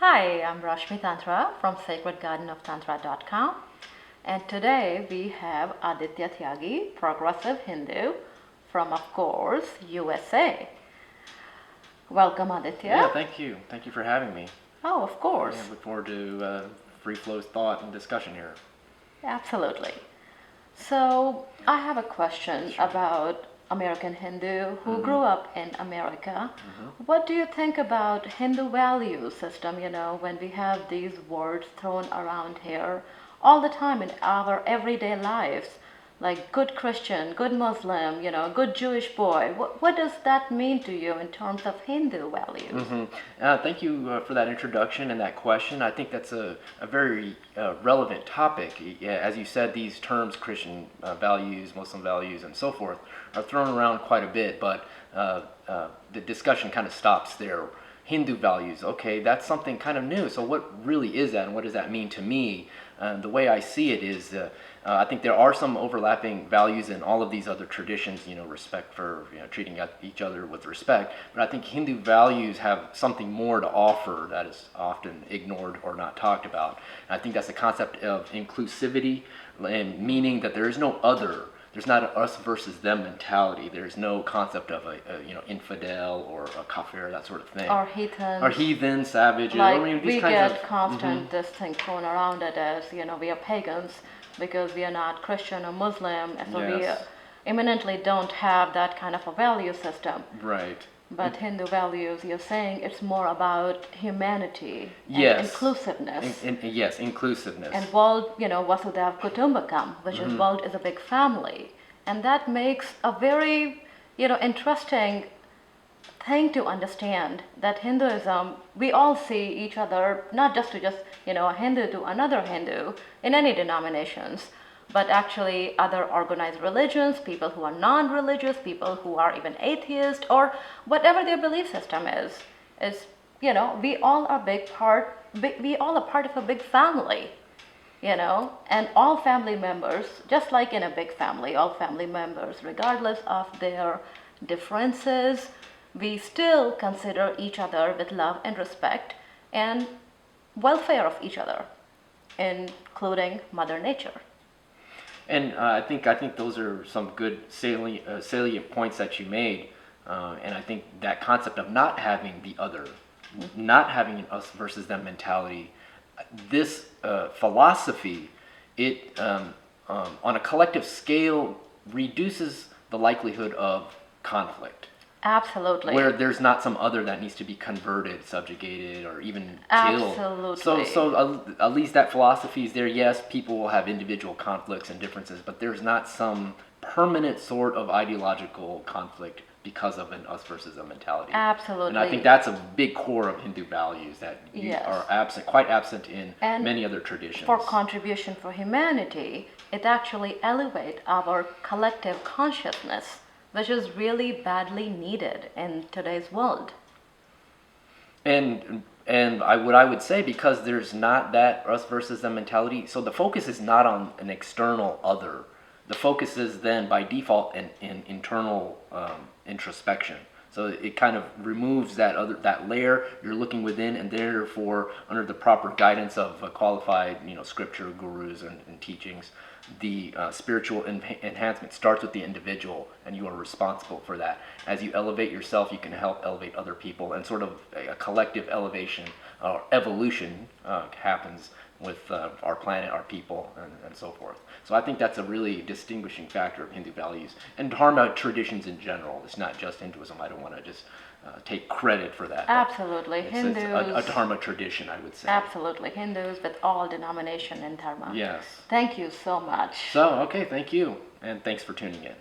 Hi, I'm Rashmi Tantra from sacredgardenoftantra.com, and today we have Aditya Tyagi, progressive Hindu from, of course, USA. Welcome, Aditya. Yeah, thank you. Thank you for having me. Oh, of course. I look forward to free flow thought and discussion here. Absolutely. So, I have a question about American Hindu who grew up in America. What do you think about Hindu value system, when we have these words thrown around here all the time in our everyday lives, like good Christian, good Muslim, good Jewish boy. What does that mean to you in terms of Hindu values? Thank you for that introduction and that question. I think that's a very relevant topic. Yeah, as you said, these terms, Christian values, Muslim values, and so forth, are thrown around quite a bit, but the discussion kind of stops there. Hindu values, okay, that's something kind of new. So what really is that, and what does that mean to me? The way I see it is, I think there are some overlapping values in all of these other traditions, respect for, treating each other with respect. But I think Hindu values have something more to offer that is often ignored or not talked about. And I think that's the concept of inclusivity, and meaning that there is no other. There's not an us versus them mentality. There's no concept of a infidel or a kafir, that sort of thing. Or heathen, savage. Like these we kinds get of constant this thing thrown around it as, we are pagans because we are not Christian or Muslim, and so we Yes. eminently don't have that kind of a value system. Right. But Hindu values, you're saying it's more about humanity and Yes. inclusiveness. Yes, inclusiveness. And world, Vasudhaiva Kutumbakam, which is world is a big family. And that makes a very, interesting thing to understand that Hinduism, we all see each other, not just to a Hindu to another Hindu in any denominations, but actually other organized religions, people who are non-religious, people who are even atheist, or whatever their belief system is, we all are we all are part of a big family, and all family members, just like in a big family, all family members, regardless of their differences, we still consider each other with love and respect and welfare of each other, including Mother Nature. And I think those are some good salient points that you made. And I think that concept of not having the other, not having an us versus them mentality, this philosophy, it on a collective scale reduces the likelihood of conflict. Absolutely. Where there's not some other that needs to be converted, subjugated, or even killed. Absolutely. So at least that philosophy is there. Yes, people will have individual conflicts and differences, but there's not some permanent sort of ideological conflict because of an us versus them mentality. Absolutely. And I think that's a big core of Hindu values that Yes. are quite absent in And many other traditions. for contribution for humanity, it actually elevates our collective consciousness, which is really badly needed in today's world. And what I would say, because there's not that us versus them mentality, so the focus is not on an external other. The focus is then by default in internal introspection. So it kind of removes that layer. You're looking within, and therefore, under the proper guidance of qualified, scripture gurus and teachings, the spiritual enhancement starts with the individual, and you are responsible for that. As you elevate yourself, you can help elevate other people, and sort of a collective elevation or evolution happens with our planet, our people, and so forth. So I think that's a really distinguishing factor of Hindu values and Dharma traditions in general. It's not just Hinduism. I don't want to just take credit for that. Absolutely. It's Hindus. a Dharma tradition, I would say. Absolutely. Hindus with all denomination and dharma. Yes. Thank you so much. So, okay, thank you. And thanks for tuning in.